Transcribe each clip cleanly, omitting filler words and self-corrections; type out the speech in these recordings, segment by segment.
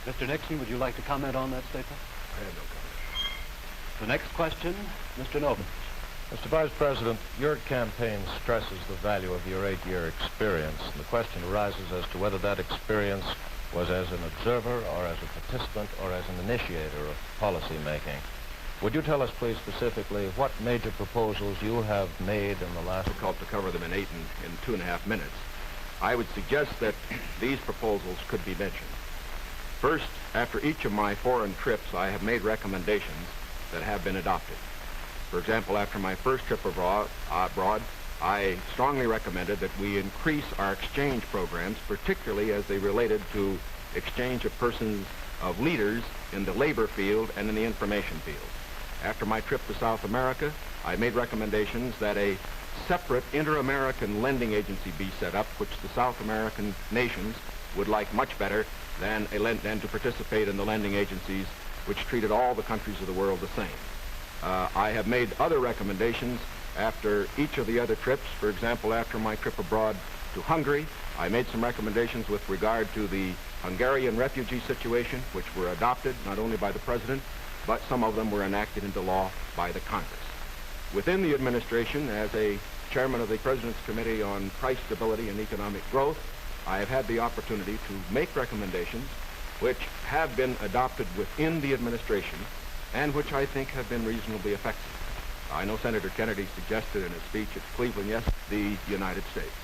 Mr. Nixon, would you like to comment on that statement? I have no comment. The next question, Mr. Novin. Mr. Vice President, your campaign stresses the value of your 8-year experience, and the question arises as to whether that experience was as an observer or as a participant or as an initiator of policy making. Would you tell us, please, specifically what major proposals you have made in the last... Difficult to cover them in 2.5 minutes. I would suggest that these proposals could be mentioned. First, after each of my foreign trips, I have made recommendations that have been adopted. For example, after my first trip abroad, I strongly recommended that we increase our exchange programs, particularly as they related to exchange of persons, of leaders in the labor field and in the information field. After my trip to South America, I made recommendations that a separate inter-American lending agency be set up, which the South American nations would like much better than to participate in the lending agencies which treated all the countries of the world the same. I have made other recommendations after each of the other trips. For example, after my trip abroad to Hungary, I made some recommendations with regard to the Hungarian refugee situation, which were adopted not only by the President, but some of them were enacted into law by the Congress. Within the administration, as a chairman of the President's Committee on Price Stability and Economic Growth, I have had the opportunity to make recommendations which have been adopted within the administration and which I think have been reasonably effective. I know Senator Kennedy suggested in a speech at Cleveland yesterday the United States.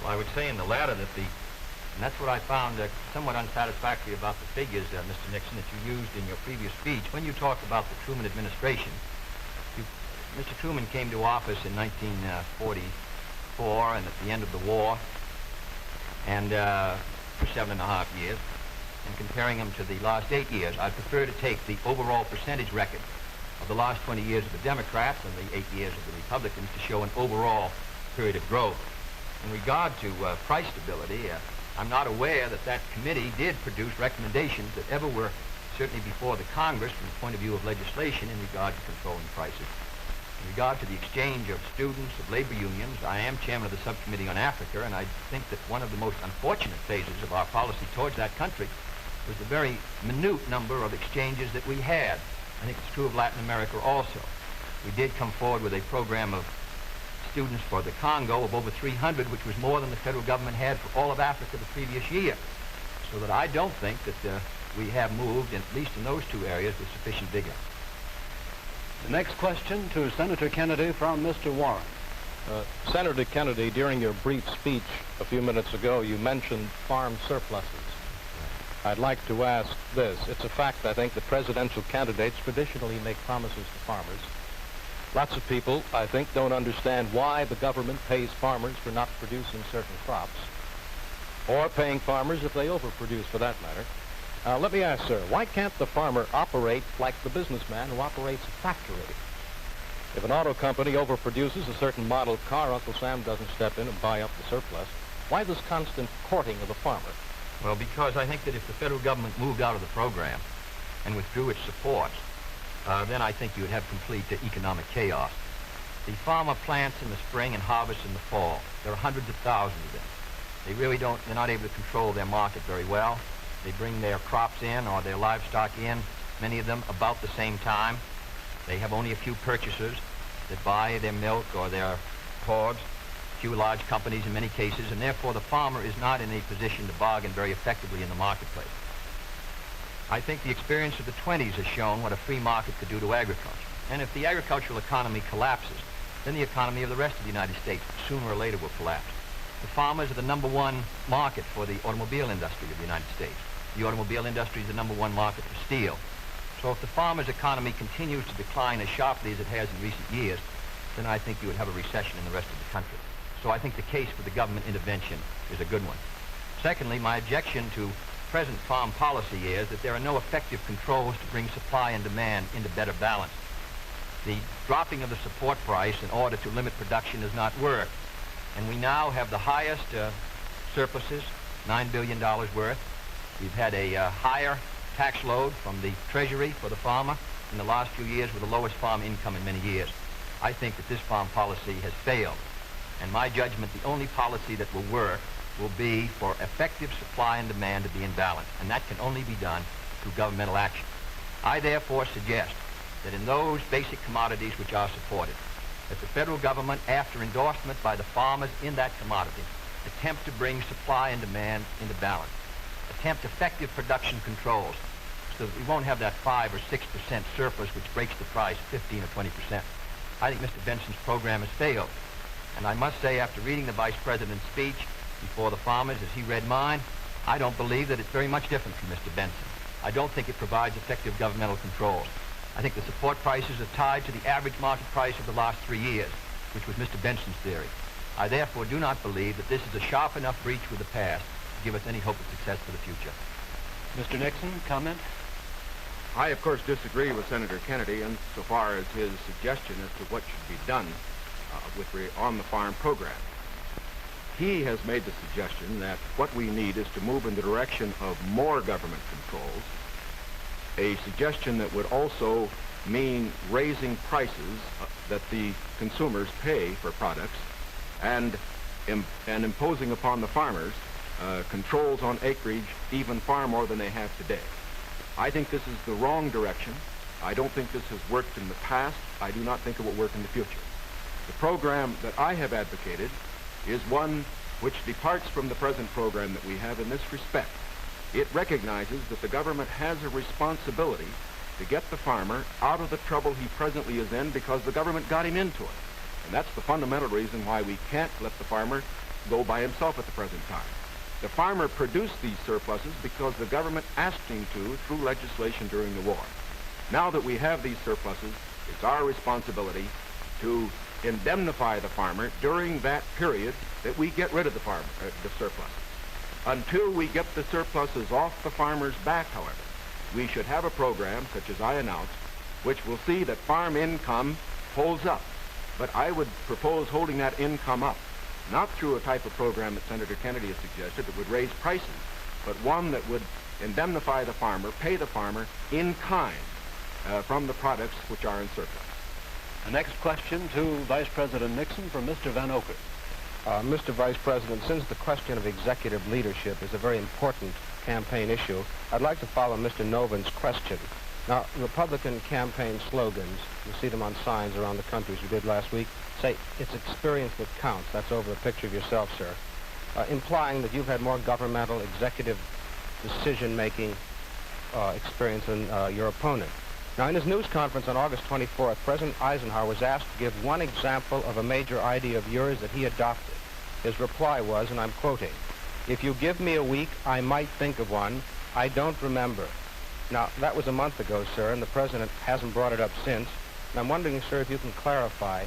Well, I would say in the latter that and that's what I found somewhat unsatisfactory about the figures, Mr. Nixon, that you used in your previous speech. When you talk about the Truman administration, Mr. Truman came to office in 1944 and at the end of the war, and for 7.5 years. And comparing them to the last 8 years, I prefer to take the overall percentage record of the last 20 years of the Democrats and the 8 years of the Republicans to show an overall period of growth. In regard to price stability, I'm not aware that that committee did produce recommendations that ever were certainly before the Congress from the point of view of legislation in regard to controlling prices. In regard to the exchange of students, of labor unions, I am chairman of the subcommittee on Africa, and I think that one of the most unfortunate phases of our policy towards that country was the very minute number of exchanges that we had. I think it's true of Latin America also. We did come forward with a program of students for the Congo of over 300, which was more than the federal government had for all of Africa the previous year. So that I don't think that we have moved, at least in those two areas, with sufficient vigor. The next question to Senator Kennedy from Mr. Warren. Senator Kennedy, during your brief speech a few minutes ago, you mentioned farm surpluses. I'd like to ask this. It's a fact, I think, that presidential candidates traditionally make promises to farmers. Lots of people, I think, don't understand why the government pays farmers for not producing certain crops, or paying farmers if they overproduce, for that matter. Let me ask, sir, why can't the farmer operate like the businessman who operates a factory? If an auto company overproduces a certain model car, Uncle Sam doesn't step in and buy up the surplus. Why this constant courting of the farmer? Well, because I think that if the federal government moved out of the program and withdrew its support, then I think you would have complete economic chaos. The farmer plants in the spring and harvests in the fall. There are hundreds of thousands of them. They're not able to control their market very well. They bring their crops in or their livestock in, many of them about the same time. They have only a few purchasers that buy their milk or their hogs, few large companies in many cases, and therefore the farmer is not in a position to bargain very effectively in the marketplace. I think the experience of the 20s has shown what a free market could do to agriculture. And if the agricultural economy collapses, then the economy of the rest of the United States sooner or later will collapse. The farmers are the #1 market for the automobile industry of the United States. The automobile industry is the #1 market for steel. So if the farmer's economy continues to decline as sharply as it has in recent years, then I think you would have a recession in the rest of the country. So I think the case for the government intervention is a good one. Secondly, my objection to present farm policy is that there are no effective controls to bring supply and demand into better balance. The dropping of the support price in order to limit production does not work. And we now have the highest surpluses, $9 billion worth. We've had a higher tax load from the Treasury for the farmer in the last few years with the lowest farm income in many years. I think that this farm policy has failed. And my judgment, the only policy that will work will be for effective supply and demand to be in balance, and that can only be done through governmental action. I therefore suggest that in those basic commodities which are supported, that the federal government, after endorsement by the farmers in that commodity, attempt to bring supply and demand into balance, attempt effective production controls so that we won't have that 5 or 6% surplus which breaks the price 15 or 20%. I think Mr. Benson's program has failed. And I must say, after reading the Vice President's speech before the farmers as he read mine, I don't believe that it's very much different from Mr. Benson. I don't think it provides effective governmental controls. I think the support prices are tied to the average market price of the last 3 years, which was Mr. Benson's theory. I therefore do not believe that this is a sharp enough breach with the past to give us any hope of success for the future. Mr. Nixon, comment? I, of course, disagree with Senator Kennedy insofar as his suggestion as to what should be done on the farm program. He has made the suggestion that what we need is to move in the direction of more government controls, a suggestion that would also mean raising prices that the consumers pay for products and imposing upon the farmers controls on acreage even far more than they have today. I think this is the wrong direction. I don't think this has worked in the past. I do not think it will work in the future. The program that I have advocated is one which departs from the present program that we have in this respect. It recognizes that the government has a responsibility to get the farmer out of the trouble he presently is in because the government got him into it. And that's the fundamental reason why we can't let the farmer go by himself at the present time. The farmer produced these surpluses because the government asked him to through legislation during the war. Now that we have these surpluses, it's our responsibility to indemnify the farmer during that period that we get rid of the surpluses. Until we get the surpluses off the farmer's back, however, we should have a program, such as I announced, which will see that farm income holds up. But I would propose holding that income up, not through a type of program that Senator Kennedy has suggested that would raise prices, but one that would indemnify the farmer, pay the farmer in kind from the products which are in surplus. The next question to Vice President Nixon from Mr. Van Oker. Mr. Vice President, since the question of executive leadership is a very important campaign issue, I'd like to follow Mr. Novin's question. Now, Republican campaign slogans, you see them on signs around the country as we did last week, say, it's experience that counts. That's over a picture of yourself, sir. Implying that you've had more governmental executive decision-making experience than your opponent. Now, in his news conference on August 24th, President Eisenhower was asked to give one example of a major idea of yours that he adopted. His reply was, and I'm quoting, "If you give me a week, I might think of one. I don't remember." Now, that was a month ago, sir, and the President hasn't brought it up since. And I'm wondering, sir, if you can clarify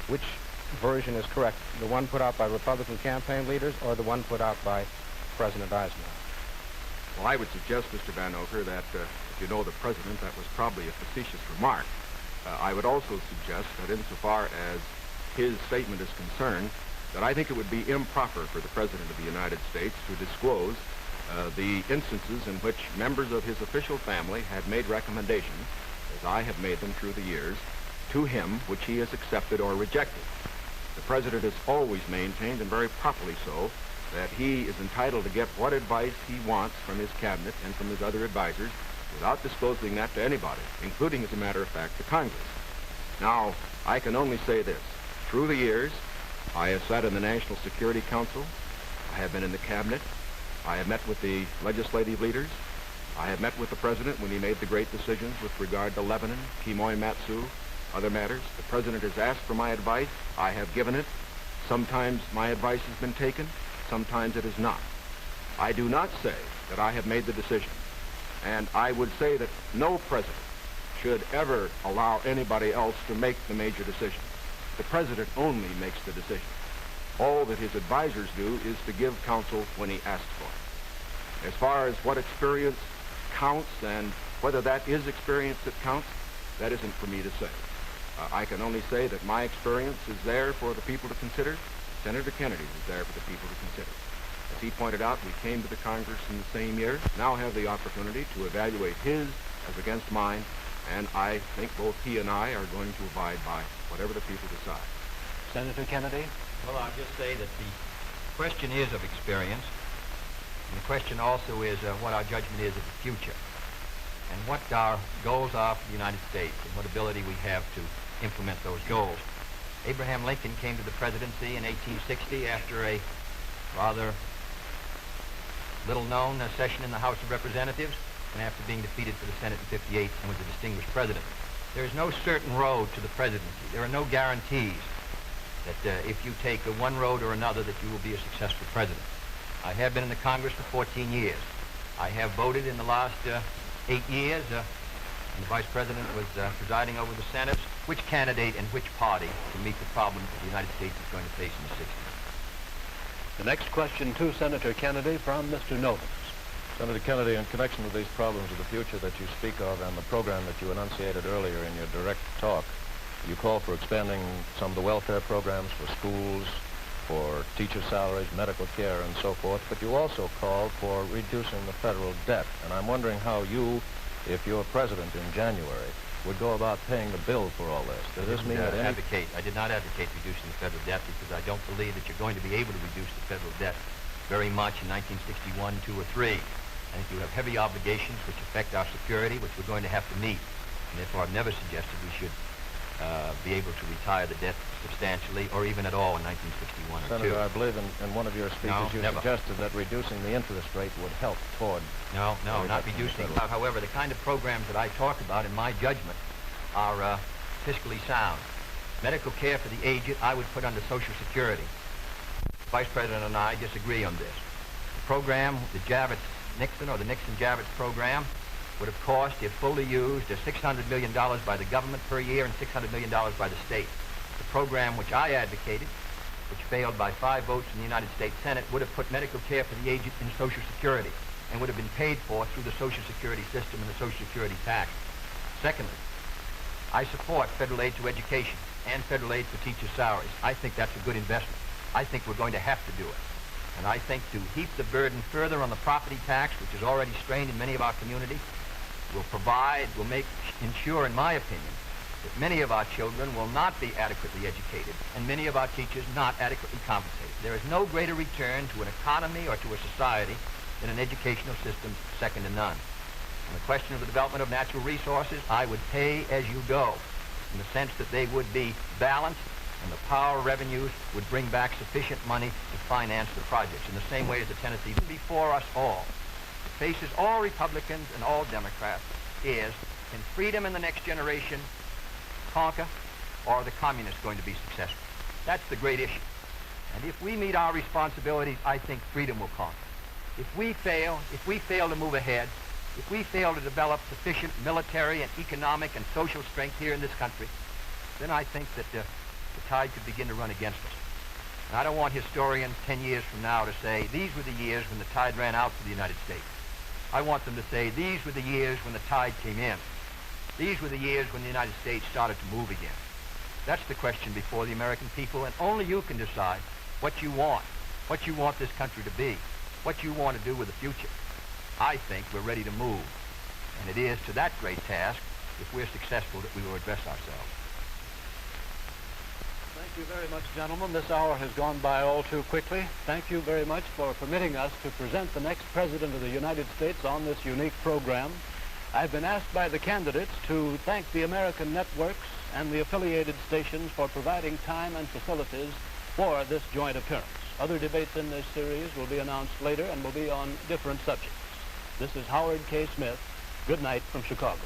which version is correct, the one put out by Republican campaign leaders or the one put out by President Eisenhower? Well, I would suggest, Mr. Van Oker, that if you know the President, that was probably a facetious remark. I would also suggest that insofar as his statement is concerned, that I think it would be improper for the President of the United States to disclose the instances in which members of his official family had made recommendations, as I have made them through the years, to him which he has accepted or rejected. The President has always maintained, and very properly so, that he is entitled to get what advice he wants from his cabinet and from his other advisors without disclosing that to anybody, including, as a matter of fact, to Congress. Now, I can only say this. Through the years, I have sat in the National Security Council. I have been in the cabinet. I have met with the legislative leaders. I have met with the President when he made the great decisions with regard to Lebanon, Kimoy Matsu, other matters. The President has asked for my advice. I have given it. Sometimes my advice has been taken. Sometimes it is not. I do not say that I have made the decision. And I would say that no president should ever allow anybody else to make the major decision. The President only makes the decision. All that his advisors do is to give counsel when he asks for it. As far as what experience counts and whether that is experience that counts, that isn't for me to say. I can only say that my experience is there for the people to consider. Senator Kennedy was there for the people to consider. As he pointed out, we came to the Congress in the same year, now have the opportunity to evaluate his as against mine, and I think both he and I are going to abide by whatever the people decide. Senator Kennedy? Well, I'll just say that the question is of experience, and the question also is what our judgment is of the future, and what our goals are for the United States, and what ability we have to implement those goals. Abraham Lincoln came to the presidency in 1860 after a rather little-known session in the House of Representatives, and after being defeated for the Senate in 58 and was a distinguished president. There is no certain road to the presidency. There are no guarantees that if you take one road or another that you will be a successful president. I have been in the Congress for 14 years. I have voted in the last 8 years, and the Vice President was presiding over the Senate, which candidate and which party can meet the problems that the United States is going to face in the 60s. The next question to Senator Kennedy from Mr. Novus. Senator Kennedy, in connection with these problems of the future that you speak of and the program that you enunciated earlier in your direct talk, you call for expanding some of the welfare programs for schools, for teacher salaries, medical care, and so forth, but you also call for reducing the federal debt. And I'm wondering how you, if you're president in January, would go about paying the bill for all this. Does this mean that I did not advocate reducing the federal debt because I don't believe that you're going to be able to reduce the federal debt very much in 1961, 2, or 3. I think you have heavy obligations which affect our security, which we're going to have to meet. And therefore, I've never suggested we should be able to retire the debt substantially or even at all in 1961 or 2. Senator, I believe in one of your speeches you suggested that reducing the interest rate would help toward... No, not reducing. However, the kind of programs that I talk about, in my judgment, are fiscally sound. Medical care for the aged, I would put under Social Security. The Vice President and I disagree on this. The program, the Nixon or the Nixon-Javits program, would have cost, if fully used, $600 million by the government per year and $600 million by the state. The program which I advocated, which failed by 5 votes in the United States Senate, would have put medical care for the aged in Social Security and would have been paid for through the Social Security system and the Social Security tax. Secondly, I support federal aid to education and federal aid for teachers' salaries. I think that's a good investment. I think we're going to have to do it. And I think to heap the burden further on the property tax, which is already strained in many of our communities, will ensure, in my opinion, that many of our children will not be adequately educated and many of our teachers not adequately compensated. There is no greater return to an economy or to a society than an educational system second to none. On the question of the development of natural resources, I would pay as you go, in the sense that they would be balanced and the power revenues would bring back sufficient money to finance the projects, in the same way as the Tennessee before us all. Faces all Republicans and all Democrats is, can freedom in the next generation conquer, or are the communists going to be successful? That's the great issue. And if we meet our responsibilities, I think freedom will conquer. If we fail to move ahead, if we fail to develop sufficient military and economic and social strength here in this country, then I think that the tide could begin to run against us. And I don't want historians 10 years from now to say, these were the years when the tide ran out for the United States. I want them to say, these were the years when the tide came in. These were the years when the United States started to move again. That's the question before the American people, and only you can decide what you want this country to be, what you want to do with the future. I think we're ready to move, and it is to that great task, if we're successful, that we will address ourselves. Thank you very much, gentlemen. This hour has gone by all too quickly. Thank you very much for permitting us to present the next President of the United States on this unique program. I've been asked by the candidates to thank the American networks and the affiliated stations for providing time and facilities for this joint appearance. Other debates in this series will be announced later and will be on different subjects. This is Howard K. Smith. Good night from Chicago.